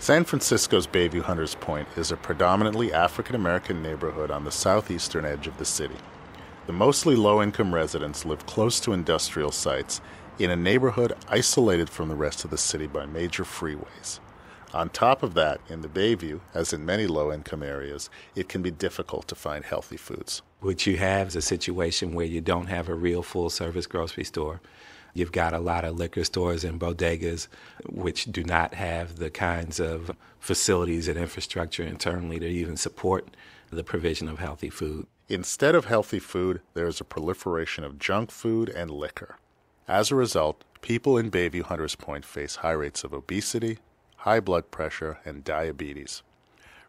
San Francisco's Bayview Hunters Point is a predominantly African-American neighborhood on the southeastern edge of the city. The mostly low-income residents live close to industrial sites in a neighborhood isolated from the rest of the city by major freeways. On top of that, in the Bayview, as in many low-income areas, it can be difficult to find healthy foods. What you have is a situation where you don't have a real full-service grocery store. You've got a lot of liquor stores and bodegas which do not have the kinds of facilities and infrastructure internally to even support the provision of healthy food. Instead of healthy food, there is a proliferation of junk food and liquor. As a result, people in Bayview Hunters Point face high rates of obesity, high blood pressure, and diabetes.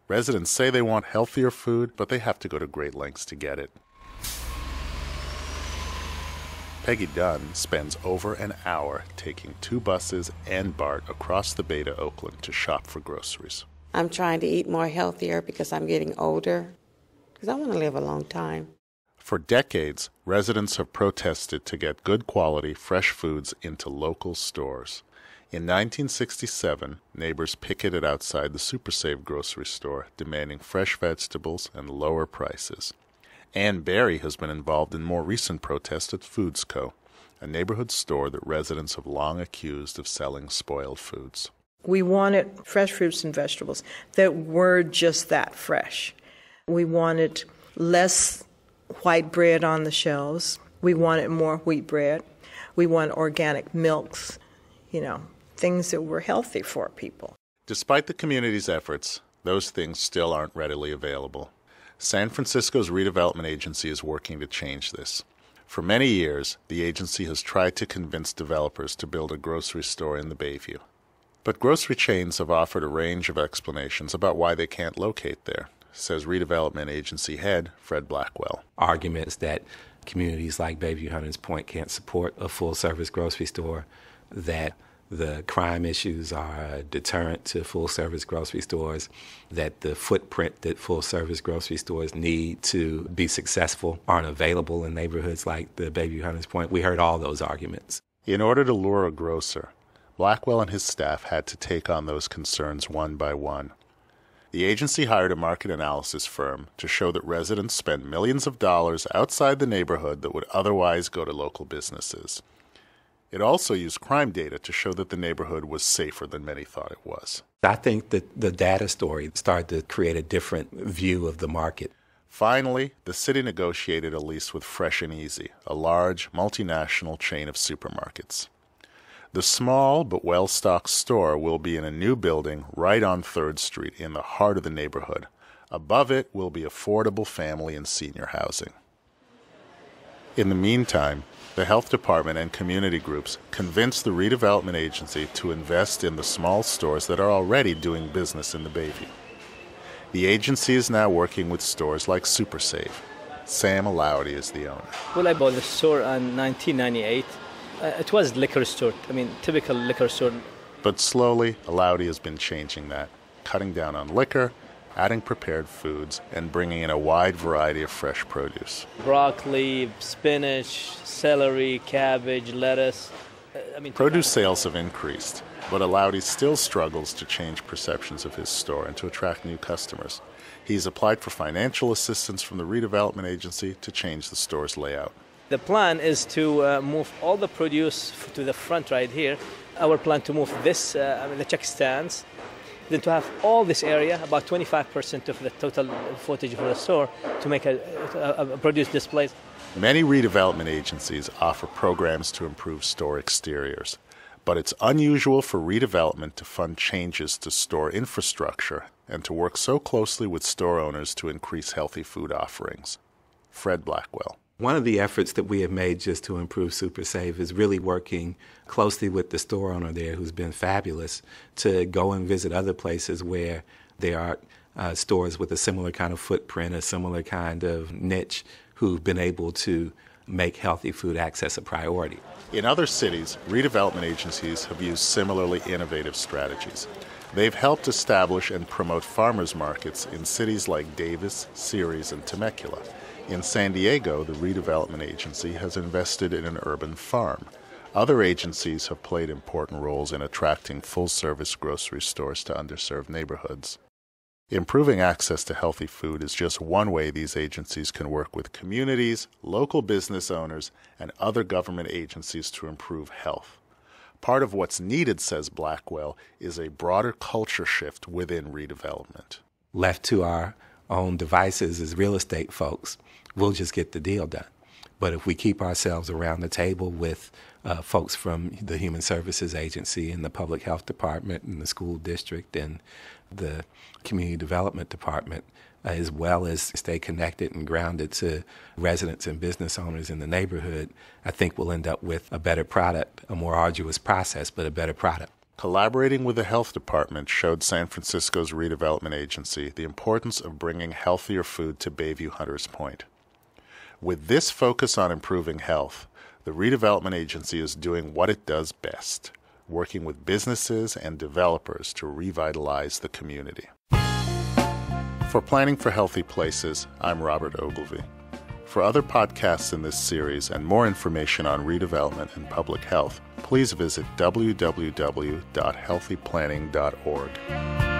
Residents say they want healthier food, but they have to go to great lengths to get it. Peggy Dunn spends over an hour taking 2 buses and BART across the Bay to Oakland to shop for groceries. I'm trying to eat more healthier because I'm getting older, because I want to live a long time. For decades, residents have protested to get good quality, fresh foods into local stores. In 1967, neighbors picketed outside the Super Save grocery store, demanding fresh vegetables and lower prices. Ann Berry has been involved in more recent protests at Foods Co., a neighborhood store that residents have long accused of selling spoiled foods. We wanted fresh fruits and vegetables that were just that fresh. We wanted less white bread on the shelves. We wanted more wheat bread. We wanted organic milks, things that were healthy for people. Despite the community's efforts, those things still aren't readily available. San Francisco's redevelopment agency is working to change this. For many years, the agency has tried to convince developers to build a grocery store in the Bayview. But grocery chains have offered a range of explanations about why they can't locate there, says redevelopment agency head Fred Blackwell. Arguments that communities like Bayview Hunters Point can't support a full-service grocery store, that the crime issues are a deterrent to full-service grocery stores, that the footprint that full-service grocery stores need to be successful aren't available in neighborhoods like the Bayview Hunters Point. We heard all those arguments. In order to lure a grocer, Blackwell and his staff had to take on those concerns one by one. The agency hired a market analysis firm to show that residents spend millions of dollars outside the neighborhood that would otherwise go to local businesses. It also used crime data to show that the neighborhood was safer than many thought it was. I think that the data story started to create a different view of the market. Finally, the city negotiated a lease with Fresh and Easy, a large, multinational chain of supermarkets. The small but well-stocked store will be in a new building right on 3rd Street in the heart of the neighborhood. Above it will be affordable family and senior housing. In the meantime, the health department and community groups convinced the redevelopment agency to invest in the small stores that are already doing business in the Bayview. The agency is now working with stores like Super Save. Sam Aloudi is the owner. Well, I bought the store in 1998. It was a liquor store, typical liquor store. But slowly, Aloudi has been changing that, cutting down on liquor, adding prepared foods, and bringing in a wide variety of fresh produce. Broccoli, spinach, celery, cabbage, lettuce. Produce sales have increased, but Aloudi still struggles to change perceptions of his store and to attract new customers. He's applied for financial assistance from the redevelopment agency to change the store's layout. The plan is to move all the produce to the front right here. Our plan to move this, the check stands, then to have all this area, about 25% of the total footage for the store, to make a produce displays. Many redevelopment agencies offer programs to improve store exteriors, but it's unusual for redevelopment to fund changes to store infrastructure and to work so closely with store owners to increase healthy food offerings. Fred Blackwell. One of the efforts that we have made just to improve Super Save is really working closely with the store owner there, who's been fabulous, to go and visit other places where there are stores with a similar kind of footprint, a similar kind of niche, who've been able to make healthy food access a priority. In other cities, redevelopment agencies have used similarly innovative strategies. They've helped establish and promote farmers markets in cities like Davis, Ceres, and Temecula. In San Diego, the redevelopment agency has invested in an urban farm. Other agencies have played important roles in attracting full-service grocery stores to underserved neighborhoods. Improving access to healthy food is just one way these agencies can work with communities, local business owners, and other government agencies to improve health. Part of what's needed, says Blackwell, is a broader culture shift within redevelopment. Left to our own devices as real estate folks, we'll just get the deal done. But if we keep ourselves around the table with folks from the Human Services Agency and the Public Health Department and the school district and the Community Development Department, as well as stay connected and grounded to residents and business owners in the neighborhood, I think we'll end up with a better product, a more arduous process, but a better product. Collaborating with the health department showed San Francisco's redevelopment agency the importance of bringing healthier food to Bayview Hunters Point. With this focus on improving health, the redevelopment agency is doing what it does best, working with businesses and developers to revitalize the community. For Planning for Healthy Places, I'm Robert Ogilvie. For other podcasts in this series and more information on redevelopment and public health, please visit www.healthyplanning.org.